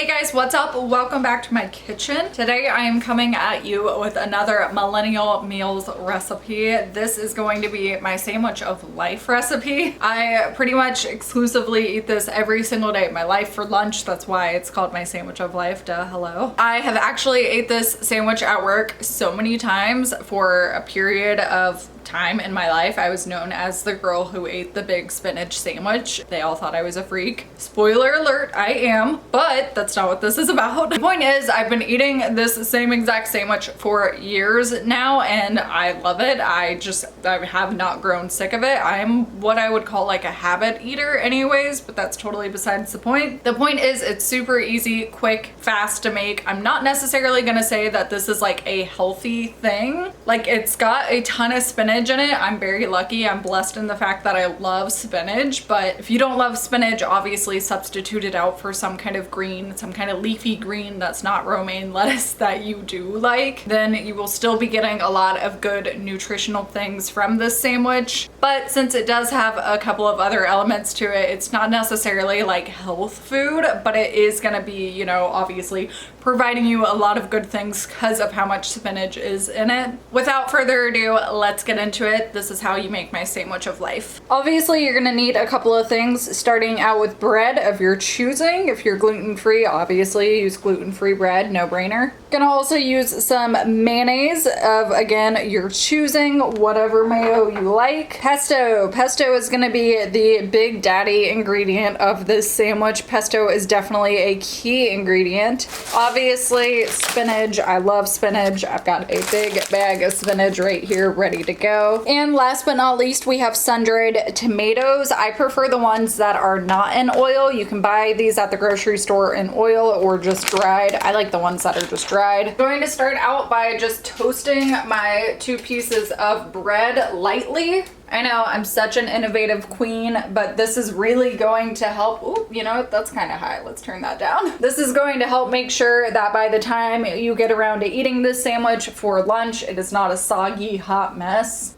Hey guys, what's up? Welcome back to my kitchen. Today I am coming at you with another millennial meals recipe. This is going to be my sandwich of life recipe. I pretty much exclusively eat this every single day of my life for lunch. That's why it's called my sandwich of life. Duh, hello. I have actually ate this sandwich at work so many times for a period of time in my life. I was known as the girl who ate the big spinach sandwich. They all thought I was a freak. Spoiler alert, I am, but that's not what this is about. The point is, I've been eating this same exact sandwich for years now and I love it. I have not grown sick of it. I'm what I would call like a habit eater anyways, but that's totally besides the point. The point is it's super easy, quick, fast to make. I'm not necessarily gonna say that this is like a healthy thing. Like, it's got a ton of spinach in it. I'm very lucky. I'm blessed in the fact that I love spinach, but if you don't love spinach, obviously substitute it out for some kind of green, some kind of leafy green that's not romaine lettuce that you do like. Then you will still be getting a lot of good nutritional things from this sandwich. But since it does have a couple of other elements to it, it's not necessarily like health food, but it is gonna be, you know, obviously providing you a lot of good things because of how much spinach is in it. Without further ado, let's get into it. This is how you make my sandwich of life. Obviously, you're gonna need a couple of things, starting out with bread of your choosing. If you're gluten-free, obviously use gluten-free bread, no brainer. Gonna also use some mayonnaise of, again, your choosing, whatever mayo you like. Pesto. Pesto is gonna be the big daddy ingredient of this sandwich. Pesto is definitely a key ingredient. Obviously, spinach. I love spinach. I've got a big bag of spinach right here ready to go. And last but not least, we have sun-dried tomatoes. I prefer the ones that are not in oil. You can buy these at the grocery store in oil or just dried. I like the ones that are just dried. I'm going to start out by just toasting my 2 pieces of bread lightly. I know I'm such an innovative queen, but this is really going to help. Ooh, you know what? That's kind of high. Let's turn that down. This is going to help make sure that by the time you get around to eating this sandwich for lunch, it is not a soggy, hot mess.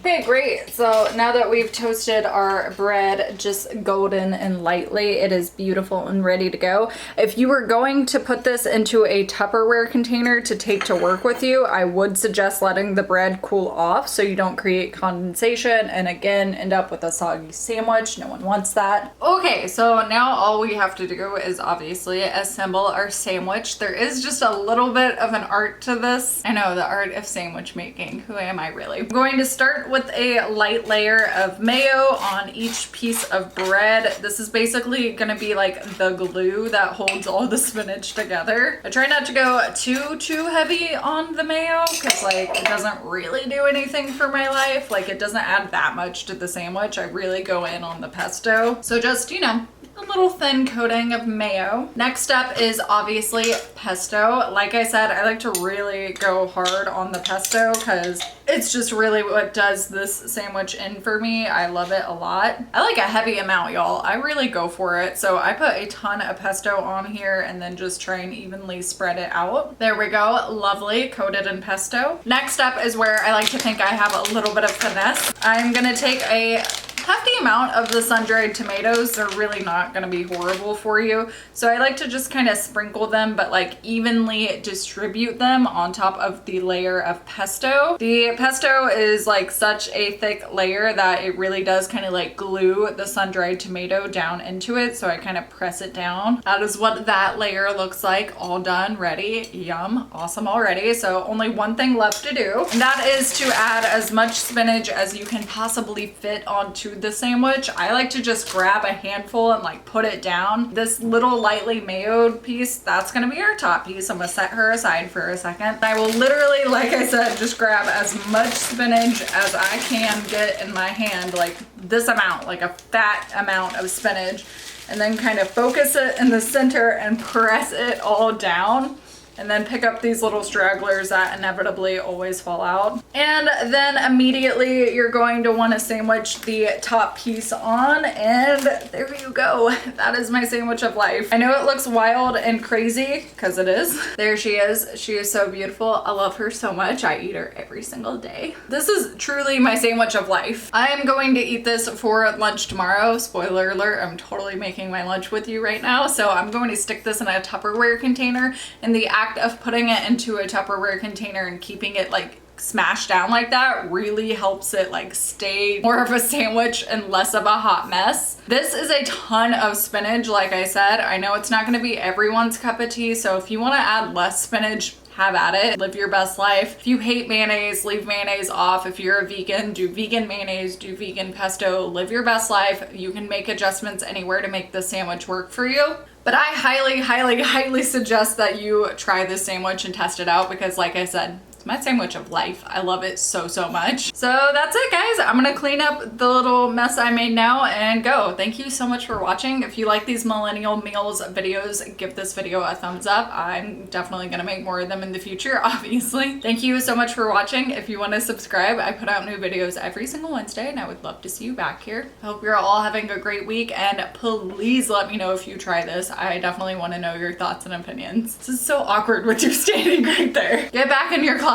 Okay, great. So now that we've toasted our bread just golden and lightly, it is beautiful and ready to go. If you were going to put this into a Tupperware container to take to work with you, I would suggest letting the bread cool off so you don't create condensation and again end up with a soggy sandwich. No one wants that. Okay, so now all we have to do is obviously assemble our sandwich. There is just a little bit of an art to this. I know, the art of sandwich making. Who am I really? I'm going to start with a light layer of mayo on each piece of bread. This is basically gonna be like the glue that holds all the spinach together. I try not to go too heavy on the mayo because like it doesn't really do anything for my life. Like, it doesn't add that much to the sandwich. I really go in on the pesto. So just, you know, a little thin coating of mayo. Next up is obviously pesto. Like I said, I like to really go hard on the pesto because it's just really what does this sandwich in for me. I love it a lot. I like a heavy amount, y'all. I really go for it. So I put a ton of pesto on here and then just try and evenly spread it out. There we go. Lovely, coated in pesto. Next up is where I like to think I have a little bit of finesse. I'm gonna take a hefty amount of the sun-dried tomatoes. They're really not gonna be horrible for you. So I like to just kind of sprinkle them, but like evenly distribute them on top of the layer of pesto. The pesto is like such a thick layer that it really does kind of like glue the sun-dried tomato down into it. So I kind of press it down. That is what that layer looks like. All done, ready, yum, awesome already. So only one thing left to do, and that is to add as much spinach as you can possibly fit onto the sandwich. I like to just grab a handful and like put it down. This little lightly mayoed piece, that's gonna be our top piece. I'm gonna set her aside for a second. I will literally, like I said, just grab as much spinach as I can get in my hand, like this amount, like a fat amount of spinach, and then kind of focus it in the center and press it all down. and then pick up these little stragglers that inevitably always fall out. And then immediately you're going to want to sandwich the top piece on, and there you go. That is my sandwich of life. I know it looks wild and crazy because it is. There she is. She is so beautiful. I love her so much. I eat her every single day. This is truly my sandwich of life. I am going to eat this for lunch tomorrow. Spoiler alert, I'm totally making my lunch with you right now. So I'm going to stick this in a Tupperware container. In the act of putting it into a Tupperware container and keeping it like smashed down like that really helps it like stay more of a sandwich and less of a hot mess. This is a ton of spinach, like I said. I know it's not going to be everyone's cup of tea, so if you want to add less spinach, have at it. Live your best life. If you hate mayonnaise, leave mayonnaise off. If you're a vegan, do vegan mayonnaise, do vegan pesto. Live your best life. You can make adjustments anywhere to make the sandwich work for you. But I highly suggest that you try this sandwich and test it out because, like I said, it's my sandwich of life. I love it so much. So that's it, guys. I'm gonna clean up the little mess I made now and go. Thank you so much for watching. If you like these millennial meals videos, give this video a thumbs up. I'm definitely gonna make more of them in the future, obviously. Thank you so much for watching. If you want to subscribe, I put out new videos every single Wednesday and I would love to see you back here. I hope you're all having a great week, and please let me know if you try this. I definitely want to know your thoughts and opinions. This is so awkward with you standing right there. Get back in your closet.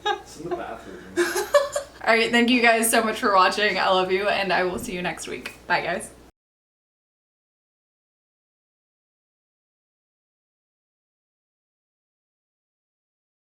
It's in the bathroom. All right, thank you guys so much for watching. I love you, and I will see you next week. Bye, guys.